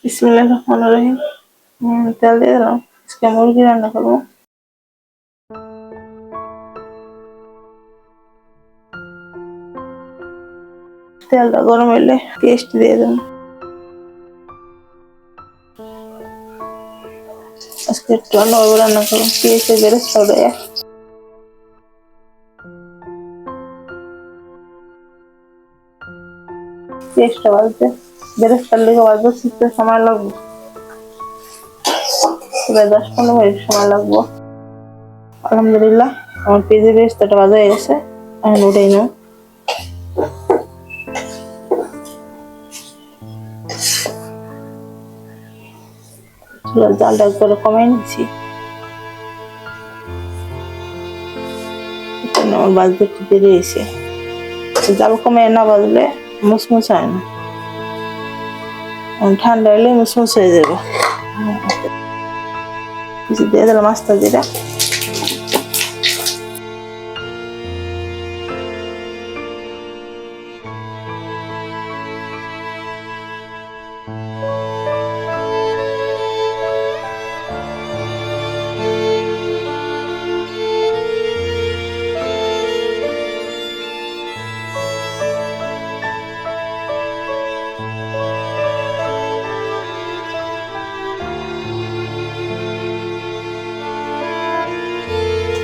বিসমিল্লাহির রহমানির রহিম। তেল দিয়ে দিলাম। আজকে মুরগি রান্না করবো। তেলটা গরম হইলে পেস্ট দিয়ে দেবো। আজকে একটু অন্যভাবে রান্না করবো, পেঁয়াজের বেরেস্তা দেয়া। পেঁয়াজটা ভাজতে বেরেস্তার লেগে ভাজতে শিখতে সময় লাগবে, প্রায় 10-15 মিনিট সময় লাগবো। আলহামদুলিল্লাহ আমার পেঁয়াজের বেরেস্তাটা ভাজা হয়ে গেছে, এখন উঠাই নাও। চুলার জালটা একবারে কমাই নিচ্ছি, আমার বাজতে একটু দেরি হয়েছে। জাল কমে না বাজলে মুসমুস হয় না, ঠান্ডা হলে মুসমুস হয়ে যাবে। দিয়ে দিলাম আস্তা জিরা,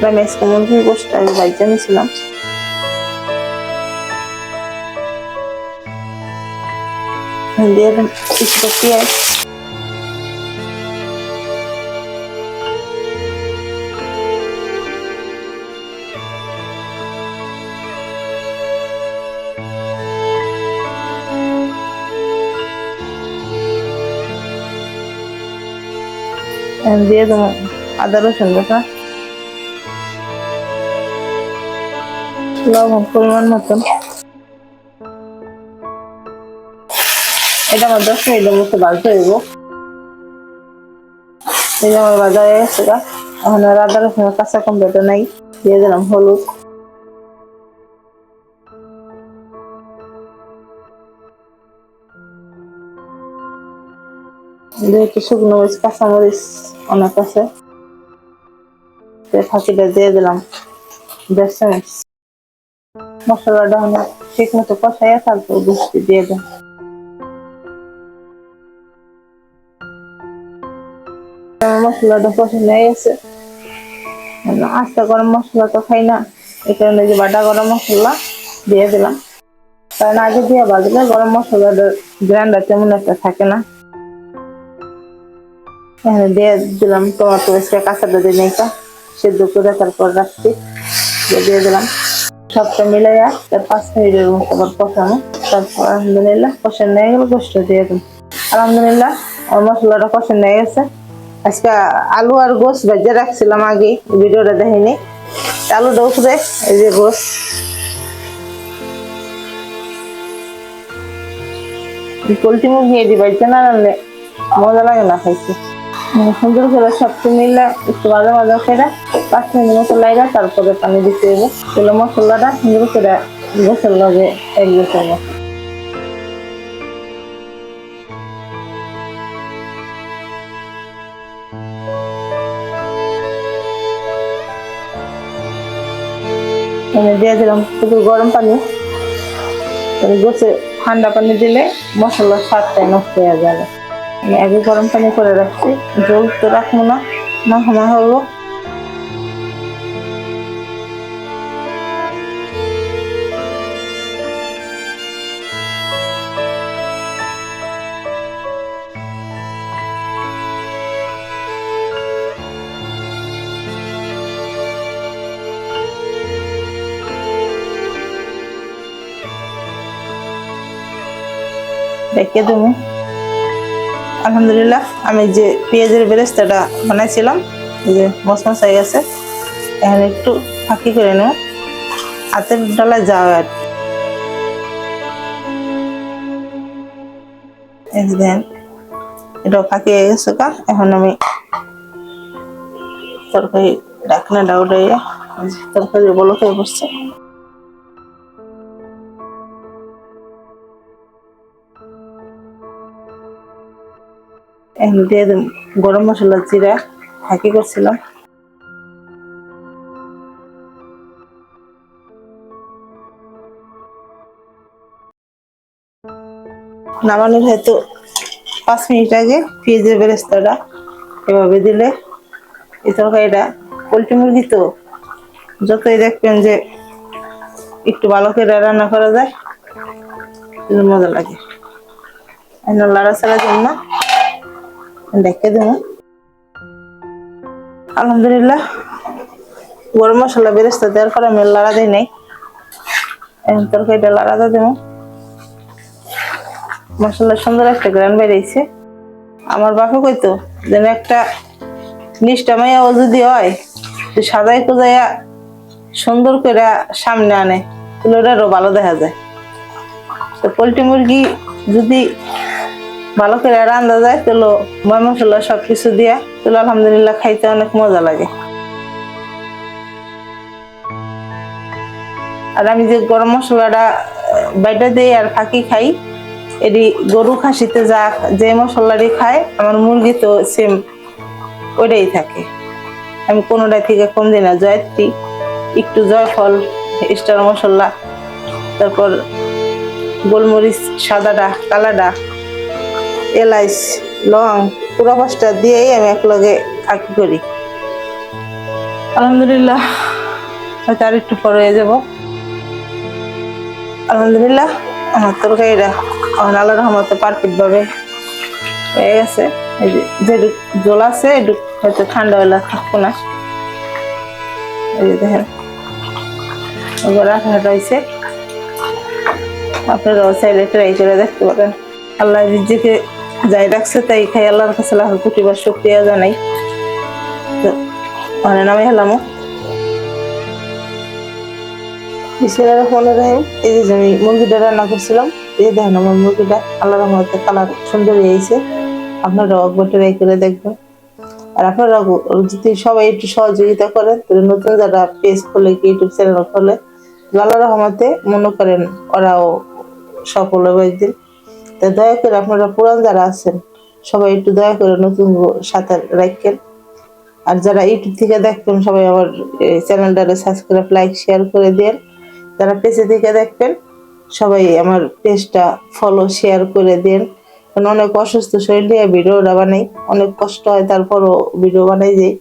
আমি আজকে মুরগির গোশটা আমি বাইজা নিয়েছিলাম। দিয়ে দিলাম কিছুটা পেঁয়াজ, দিয়ে দেবো আদা রসুন বাটা, লবণ পরিমাণ মতন। এটা আমার 10 মিনিটের মতো ভাজতে হইব। এই যে আমার ভাজা হয়ে গেছে, এখন আর আদা রসুনের কাঁচা গন্ধটা নাই। দিয়ে দিলাম হলুদ, যেহেতু শুকনো মরিচ কাঁচামরিচ অনেক আছে, ফাঁকিটা দিয়ে দিলাম 1.5 চামচ। মশলাটা ঠিক মতো কষাইয়া তারপর গুষ্টি দিয়ে দেন। মশলাটা পছন্দ হয়ে গেছে, আস্তা গরম মশলা তো খাই না, এই কারণে যে বাটা গরম মশলা দিয়ে দিলাম, কারণ আগে দিয়ে বাজলে গরম মশলাটার গ্রান্ডার তেমন একটা থাকে না। এখানে দিয়ে দিলাম টমেটো, কাঁচাটা দিয়ে নেইটা সেদ্ধ করে তারপর রাখছি, দিয়ে দিলাম। সবটা মিলাইয়া 5 মিনিটের মতো আবার কষানো, তারপর আলহামদুলিল্লাহ কষানো হয়ে গেল, গোশত দিয়ে দিলাম। আলহামদুলিল্লাহ আমার মশলাটা কষানো হয়ে গেছে। আজকে আলু আর গোশ ভেজে রাখছিলাম আগে, ভিডিওটা দেখিনি। আলুটা উপরে, এই যে গোশ, পোলট্রি মুরগি এটি বাড়িতে না রাখলে মজা লাগে না খাইতে। সুন্দর করে সবটা মিলে একটু ভাজা ভাজা করে 5 মিনিট মতো লাগা, তারপরে পানি দিতে হবে। তাহলে মশলাটা সুন্দর করে গোসের লগে এক গোসের। দিয়ে দিলাম একটু গরম পানি, গোসে ঠান্ডা পানি দিলে মশলার স্বাদটাই নষ্ট হয়ে যাবে। আমি আগে গরম পানি করে রাখছি, জল তো রাখবো না, মাখা হবো। রেখে দেবো। আলহামদুলিল্লাহ আমি যে পেঁয়াজের বেরেস্তাটা বানাইছিলাম, এই যে মশমশ হয়ে গেছে। এখন একটু ফাঁকি করে নেব, হাতের ডালা যাও আর দেন, এটাও ফাঁকি হয়ে গেছে। এখন আমি তরকারি ঢাকনাটা উঠাইয়া, তরকারি বলক হয়ে বসছে। এখন দিয়ে দেব গরম মশলা, জিরা ফাঁকি করছিলাম। নামানোর হয়তো 5 মিনিট আগে পেঁয়াজের বেরেস্তাটা এভাবে দিলে এই তরকারিটা, পোলট্রি মুরগি তো যতই দেখবেন যে একটু ভালো করে রান্না করা যায় মজা লাগে। লাড়াচাড়া দিন না, ডেকে দেব। আলহামদুলিল্লাহ গরম মশলা বেরেস্তা দেওয়ার পরে আমি লাড়া দিই নাই। এখন তরকারিটা লাড়াতে দেবো। মশলা সুন্দর একটা গ্রান বেরিয়েছে। আমার বাপে কইতো যেন একটা নিষ্ঠা মাইয়াও যদি হয় সাজাই কুজাইয়া সুন্দর করে সামনে আনে তাহলে ওটারও ভালো দেখা যায়। তো পোলট্রি মুরগি যদি ভালো করে রান্না যায় তাহলে ময় মশলা সবকিছু দিয়া তাহলে আলহামদুলিল্লাহ খাইতে অনেক মজা লাগে। আর আমি যে গরম মশলাটা বাইটা দিই আর ফাঁকি খাই, এটি গরু খাসিতে যা যে মশলাটি খায় আমার মুরগি তো সেম ওইটাই থাকে। আমি কোনোটাই থেকে কম দিই না। জয়ত্রী, একটু জয়ফল, স্টার মশলা, তারপর গোলমরিচ সাদাটা, কালাটা, এলাচ, লং, পুরো 5টা দিয়েই আমি একলগে ফাঁকি করি। আলহামদুলিল্লাহ হয়তো আর একটু পরে হয়ে যাব। আলহামদুলিল্লাহ আমার তরকারিটা আল্লাহর রহমতে পারফেক্ট ভাবে হয়ে গেছে। যেটুক জল আছে এটুক হয়তো ঠান্ডা হলে থাকবো না। এই যে দেখেন রাখা রয়েছে, আপনারাও চাইলে ট্রাই করে দেখতে পারেন। আল্লাহ রিজিকে যাই রাখছে তাই খাই, আল্লাহর কাছে লাখ কোটি বার শুকরিয়া জানাই। তো মানে নামে হেলাম বিসমিল্লাহির রহমানির রহিম। এই যে আমি মুরগিটা রান্না করছিলাম, এই দেখেন আমার মুরগিটা আল্লাহর রহমতে কালার সুন্দর হয়েছে। আপনারাও একবার ট্রাই করে দেখবেন। আর আপনারা যদি সবাই একটু সহযোগিতা করেন তাহলে নতুন যারা পেজ খোলে, ইউটিউব চ্যানেল খোলে, আল্লাহর রহমতে মনে করেন ওরাও সফল হবে একদিন। তো দয়া করে আপনারা পুরান যারা আছেন সবাই একটু দয়া করে নতুন সাথে রাখেন। আর যারা ইউটিউব থেকে দেখবেন সবাই আমার চ্যানেলটারে সাবস্ক্রাইব, লাইক, শেয়ার করে দেন। যারা পেজে থেকে দেখবেন সবাই আমার পেজটা ফলো, শেয়ার করে দেন। কারণ অনেক অসুস্থ শরীর নিয়ে ভিডিওটা বানাই, অনেক কষ্ট হয়, তারপরও ভিডিও বানাই যাই।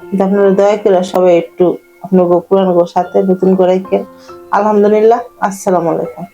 কিন্তু আপনারা দয়া করে সবাই একটু আপনার পুরানো সাথে নতুন করে রাখেন। আলহামদুলিল্লাহ, আসসালামু আলাইকুম।